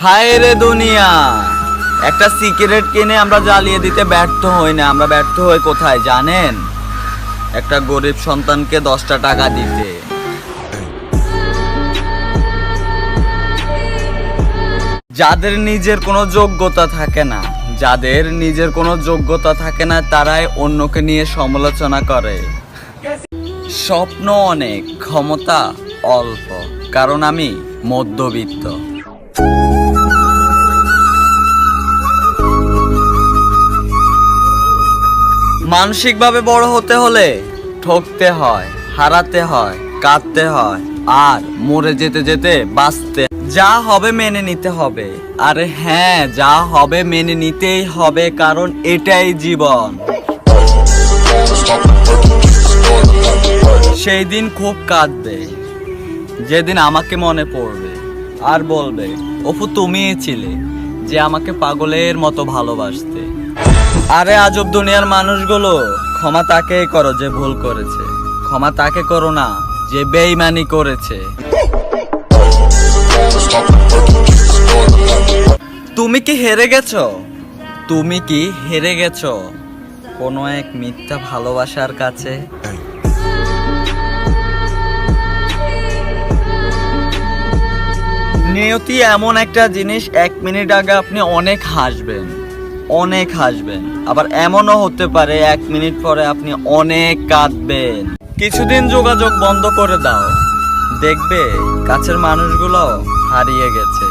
হায় রে দুনিয়া, একটা সিগারেট কিনে আমরা জ্বালিয়ে দিতে ব্যর্থ হই না, আমরা ব্যর্থ হই কোথায় জানেন? একটা গরিব সন্তানকে 10টা টাকা দিতে। যাদের নিজের কোনো যোগ্যতা থাকে না, যাদের নিজের কোনো যোগ্যতা থাকে না, তারাই অন্যকে নিয়ে সমালোচনা করে। স্বপ্ন অনেক, ক্ষমতা অল্প, কারণ আমি মধ্যবিত্ত। মানসিকভাবে বড় হতে হলে ঠকতে হয়, হারাতে হয়, কাঁদতে হয়, আর মরে যেতে যেতে বাঁচতে। যা হবে মেনে নিতে হবে। আরে হ্যাঁ, যা হবে মেনে নিতেই হবে, কারণ এটাই জীবন। সেই দিন খুব কাঁদবে যেদিন আমাকে মনে পড়বে আর বলবে, অপু তুমিই ছিলে যে আমাকে পাগলের মতো ভালোবাসতে। আরে আজব দুনিয়ার মানুষগুলো, ক্ষমা তাকেই করো যে ভুল করেছে, ক্ষমা তাকে করো না যে বেঈমানি করেছে। তুমি কি হেরে গেছো? তুমি কি হেরে গেছো কোনো এক মিথ্যা ভালোবাসার কাছে? নিয়তি এমন একটা জিনিস, 1 মিনিট আগে আপনি অনেক হাসবেন, অনেক হাসবেন, আবার এমনও হতে পারে 1 মিনিট পরে আপনি অনেক কাঁদবেন। কিছুদিন যোগাযোগ বন্ধ করে দাও, দেখবে কাছের মানুষগুলো হারিয়ে গেছে।